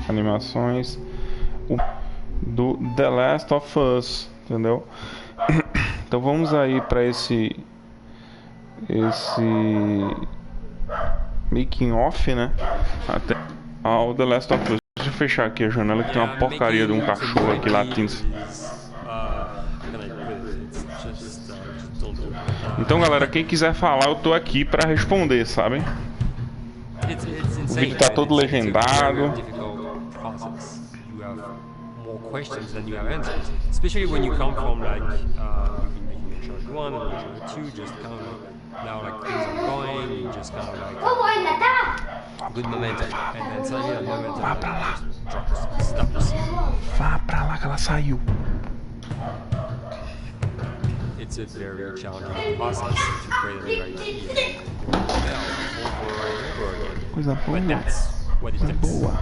animações do The Last of Us, entendeu? Então vamos aí para esse making off, né? Até ao The Last of Us. Deixa eu fechar aqui a janela que tem uma porcaria de um cachorro aqui latindo. Então, galera, quem quiser falar, eu tô aqui para responder, sabem? O vídeo tá todo legendado. More questions than you have answers, especially when you come from like you've been making your Charge 1 and your Charge 2, just kind of like now like things are going, you just kind of like good momentum, and then suddenly that momentum just drops, stops. Vá pra lá que ela saiu. It's a very challenging process to create the right key and over and over again. Coisa boa. But that's what it Coisa takes. boa.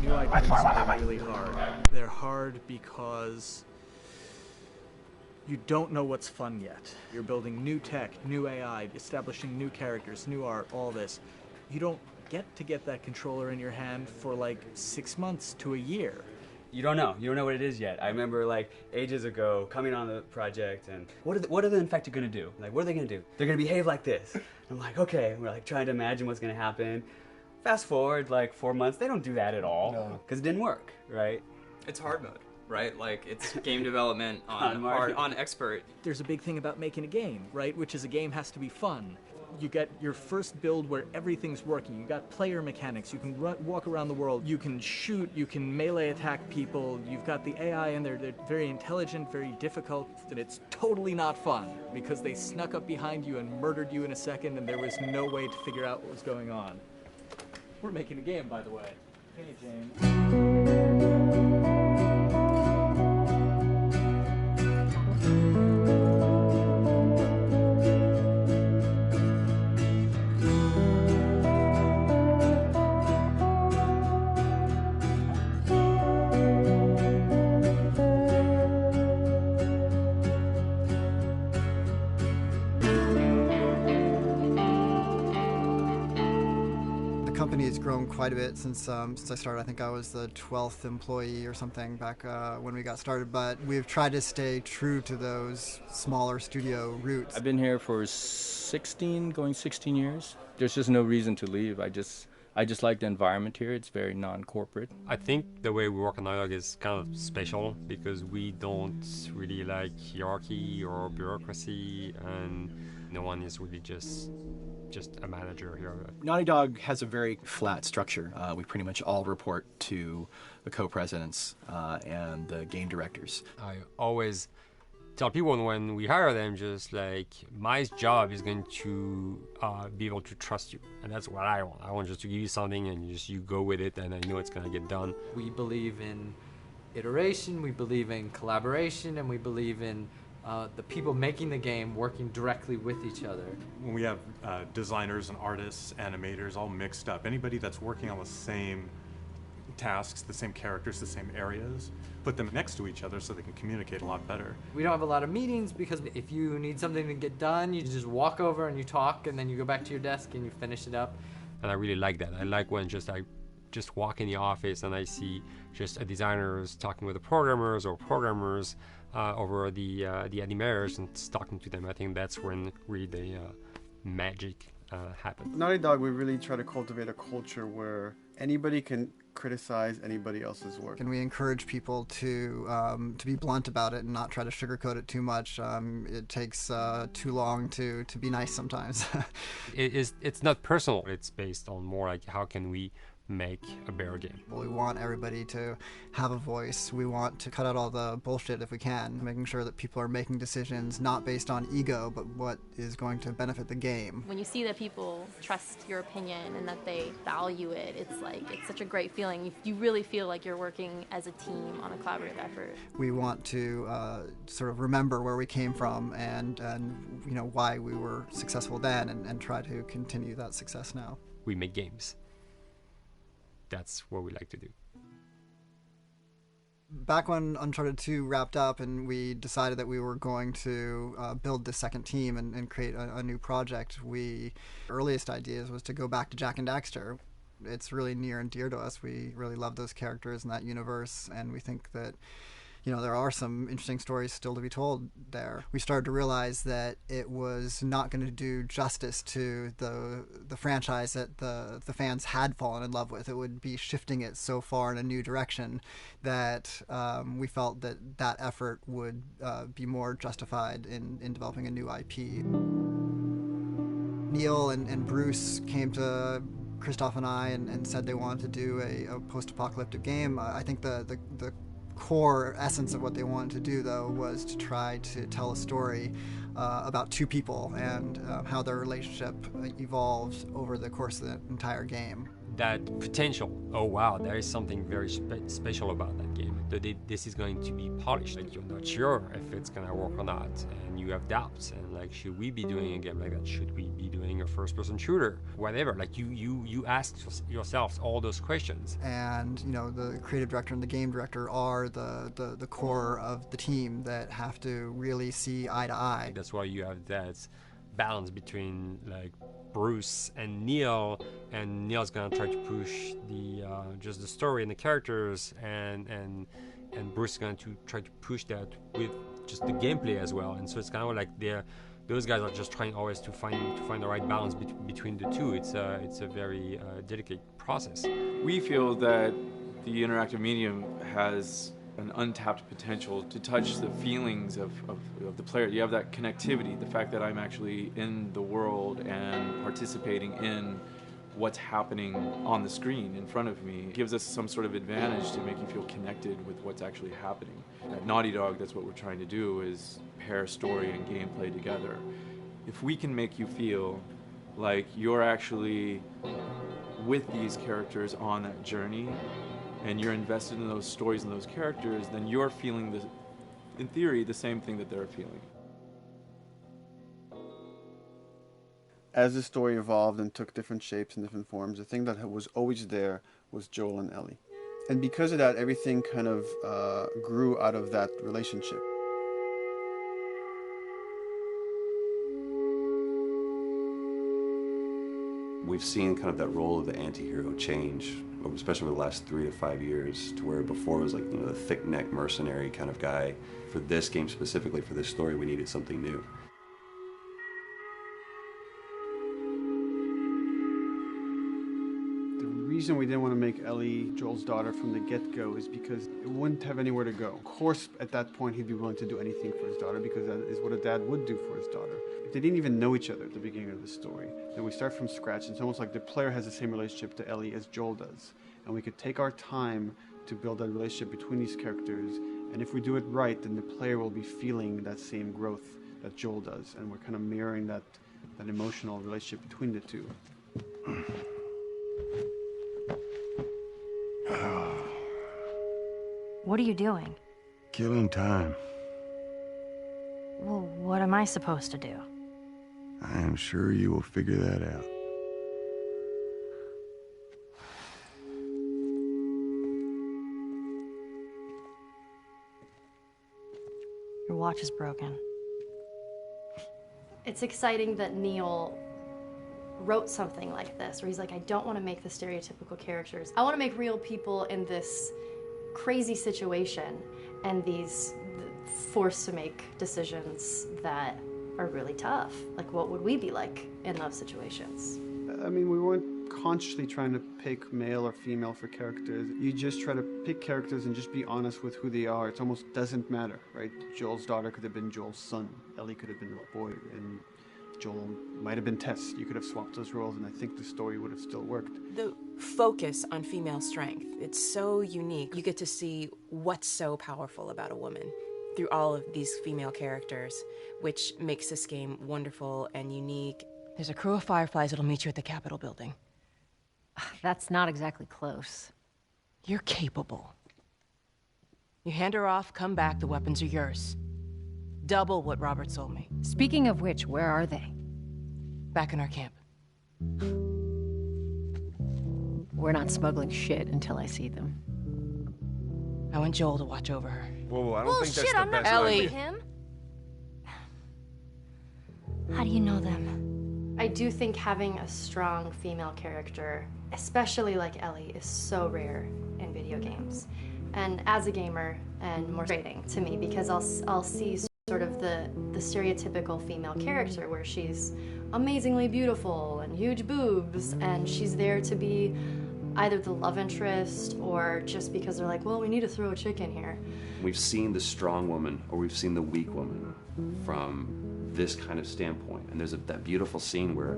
New IPs are really hard. They're hard because you don't know what's fun yet. You're building new tech, new AI, establishing new characters, new art, all this. You don't get to get that controller in your hand for like 6 months to a year. You don't know what it is yet. I remember like ages ago coming on the project and what are the infected gonna do? Like what are they gonna do? They're gonna behave like this. I'm like, okay, we're like trying to imagine what's gonna happen. Fast forward like 4 months, they don't do that at all because it didn't work, right? It's hard mode, right? Like it's game development on hard, on expert. There's a big thing about making a game, right? Which is a game has to be fun. You get your first build where everything's working. You got player mechanics. You can walk around the world. You can shoot. You can melee attack people. You've got the AI and they're very intelligent, very difficult. And it's totally not fun because they snuck up behind you and murdered you in a second and there was no way to figure out what was going on. We're making a game, by the way. Hey, James. The company has grown quite a bit since I started. I think I was the 12th employee or something back when we got started, but we've tried to stay true to those smaller studio roots. I've been here for 16 years. There's just no reason to leave. I just like the environment here. It's very non-corporate. I think the way we work on Dialogue is kind of special because we don't really like hierarchy or bureaucracy, and no one is really just a manager here. Naughty Dog has a very flat structure. We pretty much all report to the co-presidents and the game directors. I always tell people when we hire them, just like my job is going to be able to trust you, and that's what I want. I want just to give you something and you go with it, and I know it's gonna get done. We believe in iteration, we believe in collaboration, and we believe in the people making the game working directly with each other. When we have designers and artists, animators all mixed up, anybody that's working on the same tasks, the same characters, the same areas, put them next to each other so they can communicate a lot better. We don't have a lot of meetings because if you need something to get done, you just walk over and you talk and then you go back to your desk and you finish it up. And I really like that. I like when I just walk in the office and I see just a designers talking with the programmers or programmers over the animators and talking to them. I think that's when really the magic happens. Naughty Dog, we really try to cultivate a culture where anybody can criticize anybody else's work. And we encourage people to be blunt about it and not try to sugarcoat it too much. It takes too long to be nice sometimes. It's not personal. It's based on more like how can we make a better game. We want everybody to have a voice. We want to cut out all the bullshit if we can, making sure that people are making decisions not based on ego, but what is going to benefit the game. When you see that people trust your opinion and that they value it, it's such a great feeling. You really feel like you're working as a team on a collaborative effort. We want to sort of remember where we came from and you know why we were successful then and try to continue that success now. We make games. That's what we like to do. Back when Uncharted 2 wrapped up and we decided that we were going to build the second team and create a new project, earliest ideas was to go back to Jak and Daxter. It's really near and dear to us. We really love those characters in that universe, and we think that, there are some interesting stories still to be told there. We started to realize that it was not going to do justice to the franchise that the fans had fallen in love with. It would be shifting it so far in a new direction that we felt that effort would be more justified in developing a new IP. Neil and Bruce came to Christoph and I and said they wanted to do a post-apocalyptic game. I think the core essence of what they wanted to do, though, was to try to tell a story about two people and how their relationship evolved over the course of the entire game. That potential, oh wow, there is something very special about that game. This is going to be polished. Like, you're not sure if it's gonna work or not, and you have doubts. And like, should we be doing a game like that? Should we be doing a first-person shooter? Whatever. Like, you ask yourselves all those questions. And the creative director and the game director are the core of the team that have to really see eye to eye. That's why you have that balance between like Bruce and Neil, and Neil's gonna try to push the just the story and the characters, and Bruce is going to try to push that with just the gameplay as well. And so it's kind of like those guys are just trying always to find the right balance between the two. It's a very delicate process. We feel that the interactive medium has an untapped potential to touch the feelings of the player. You have that connectivity, the fact that I'm actually in the world and participating in what's happening on the screen in front of me gives us some sort of advantage to make you feel connected with what's actually happening. At Naughty Dog, that's what we're trying to do, is pair story and gameplay together. If we can make you feel like you're actually with these characters on that journey, and you're invested in those stories and those characters, then you're feeling, in theory, the same thing that they're feeling. As the story evolved and took different shapes and different forms, the thing that was always there was Joel and Ellie. And because of that, everything kind of grew out of that relationship. We've seen kind of that role of the anti-hero change, especially over the last 3 to 5 years, to where before it was like the thick-neck mercenary kind of guy. For this game specifically, for this story, we needed something new. The reason we didn't want to make Ellie Joel's daughter from the get-go is because it wouldn't have anywhere to go. Of course, at that point, he'd be willing to do anything for his daughter, because that is what a dad would do for his daughter. If they didn't even know each other at the beginning of the story, then we start from scratch. It's almost like the player has the same relationship to Ellie as Joel does. And we could take our time to build that relationship between these characters, and if we do it right, then the player will be feeling that same growth that Joel does, and we're kind of mirroring that emotional relationship between the two. What are you doing? Killing time. Well, what am I supposed to do? I am sure you will figure that out. Your watch is broken. It's exciting that Neil wrote something like this, where he's like, I don't want to make the stereotypical characters. I want to make real people in this crazy situation, and these forced to make decisions that are really tough. Like, what would we be like in those situations? I mean, we weren't consciously trying to pick male or female for characters. You just try to pick characters and just be honest with who they are. It almost doesn't matter, right? Joel's daughter could have been Joel's son. Ellie could have been a boy, and Joel might have been Tess. You could have swapped those roles, and I think the story would have still worked. The focus on female strength, it's so unique. You get to see what's so powerful about a woman through all of these female characters, which makes this game wonderful and unique. There's a crew of Fireflies that'll meet you at the Capitol building. That's not exactly close. You're capable. You hand her off, come back, the weapons are yours. Double what Robert sold me. Speaking of which, where are they? Back in our camp. We're not smuggling shit until I see them. I want Joel to watch over her. Whoa, I don't think that's the best Ellie. idea. Him? How do you know them? I do think having a strong female character, especially like Ellie, is so rare in video games. And as a gamer, and more frustrating to me, because I'll see sort of the stereotypical female character where she's amazingly beautiful and huge boobs, and she's there to be either the love interest or just because they're like, well, we need to throw a chick in here. We've seen the strong woman or we've seen the weak woman from this kind of standpoint. And there's that beautiful scene where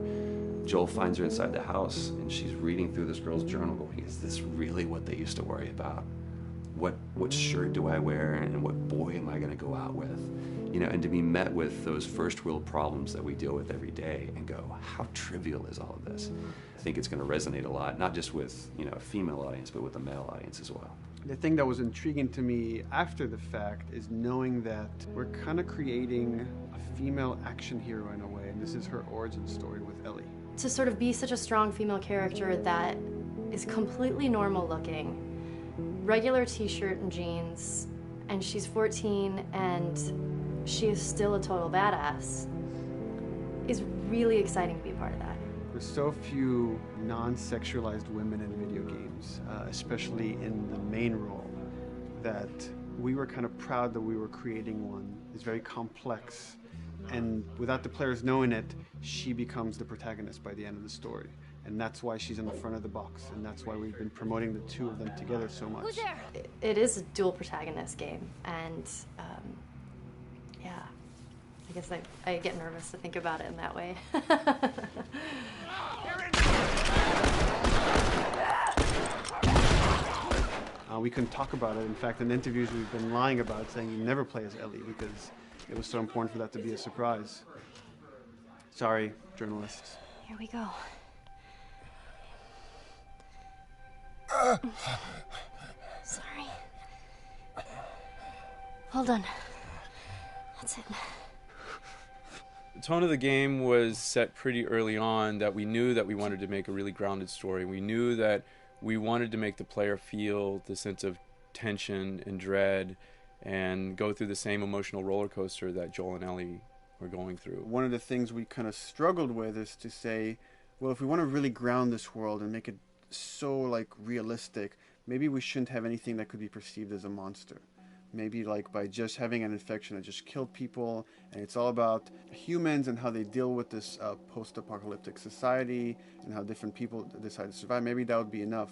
Joel finds her inside the house and she's reading through this girl's journal going, is this really what they used to worry about? What shirt do I wear and what boy am I gonna go out with? You know, and to be met with those first world problems that we deal with every day and go, how trivial is all of this? I think it's gonna resonate a lot, not just with, you know, a female audience, but with a male audience as well. The thing that was intriguing to me after the fact is knowing that we're kind of creating a female action hero in a way, and this is her origin story with Ellie. To sort of be such a strong female character that is completely normal looking, regular t-shirt and jeans, and she's 14 and she is still a total badass, is really exciting to be a part of that. There's so few non-sexualized women in video games, especially in the main role, that we were kind of proud that we were creating one. It's very complex, and without the players knowing it, she becomes the protagonist by the end of the story. And that's why she's in the front of the box, and that's why we've been promoting the two of them together so much. Who's there? It is a dual protagonist game, and yeah, I guess I get nervous to think about it in that way. We couldn't talk about it. In fact, in interviews we've been lying about it, saying you never play as Ellie because it was so important for that to be a surprise. Sorry, journalists. Here we go. Sorry. Hold on. That's it. The tone of the game was set pretty early on that we knew that we wanted to make a really grounded story. We knew that we wanted to make the player feel the sense of tension and dread and go through the same emotional roller coaster that Joel and Ellie were going through. One of the things we kind of struggled with is to say, well, if we want to really ground this world and make it so like realistic, maybe we shouldn't have anything that could be perceived as a monster. Maybe like by just having an infection that just killed people, and it's all about humans and how they deal with this post-apocalyptic society and how different people decide to survive. Maybe that would be enough.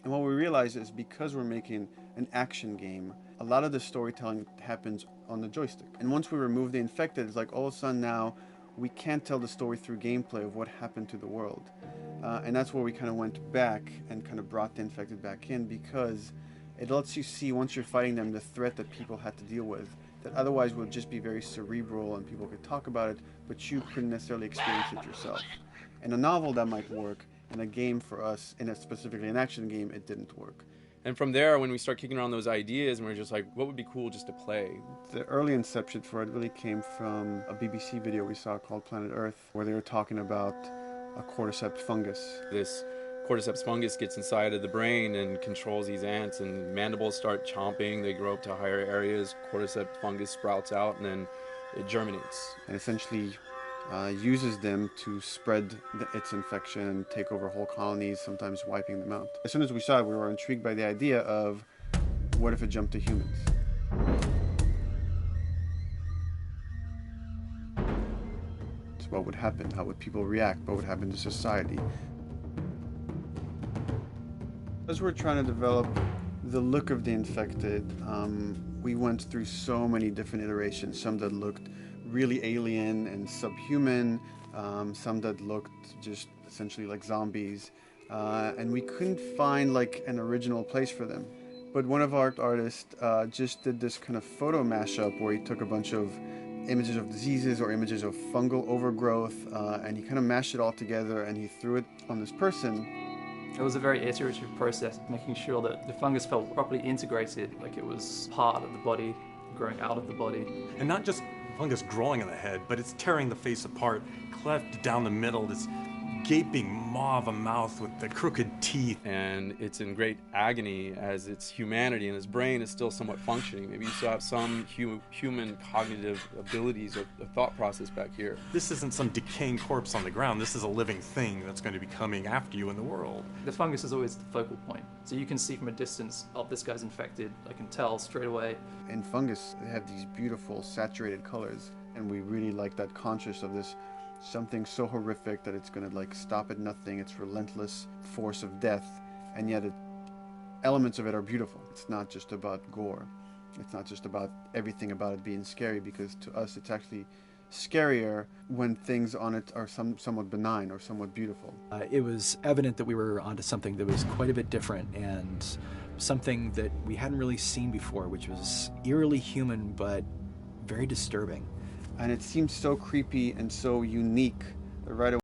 And what we realized is because we're making an action game, a lot of the storytelling happens on the joystick. And once we remove the infected, it's like all of a sudden now we can't tell the story through gameplay of what happened to the world. And that's where we kind of went back and kind of brought the infected back in, because it lets you see, once you're fighting them, the threat that people had to deal with, that otherwise would just be very cerebral and people could talk about it, but you couldn't necessarily experience it yourself. In a novel, that might work. In a game for us, specifically an action game, it didn't work. And from there, when we start kicking around those ideas, and we're just like, what would be cool just to play? The early inception for it really came from a BBC video we saw called Planet Earth, where they were talking about a cordyceps fungus. This cordyceps fungus gets inside of the brain and controls these ants, and mandibles start chomping, they grow up to higher areas, cordyceps fungus sprouts out, and then it germinates. And essentially uses them to spread its infection and take over whole colonies, sometimes wiping them out. As soon as we saw it, we were intrigued by the idea of, what if it jumped to humans? So what would happen? How would people react? What would happen to society? As we're trying to develop the look of the infected, we went through so many different iterations, some that looked really alien and subhuman, some that looked just essentially like zombies, and we couldn't find like an original place for them. But one of our artists just did this kind of photo mashup where he took a bunch of images of diseases or images of fungal overgrowth, and he kind of mashed it all together and he threw it on this person. It was a very iterative process, making sure that the fungus felt properly integrated, like it was part of the body, growing out of the body. And not just fungus growing in the head, but it's tearing the face apart, cleft down the middle, this gaping maw of a mouth with the crooked teeth. And it's in great agony as its humanity and its brain is still somewhat functioning. Maybe you still have some human cognitive abilities or thought process back here. This isn't some decaying corpse on the ground. This is a living thing that's going to be coming after you in the world. The fungus is always the focal point. So you can see from a distance, oh, this guy's infected. I can tell straight away. In fungus, they have these beautiful saturated colors, and we really like that conscious of this something so horrific that it's going to like stop at nothing. It's relentless force of death, and yet elements of it are beautiful. It's not just about gore. It's not just about everything about it being scary, because to us it's actually scarier when things on it are somewhat benign or somewhat beautiful. It was evident that we were onto something that was quite a bit different and something that we hadn't really seen before, which was eerily human but very disturbing. And it seemed so creepy and so unique right away.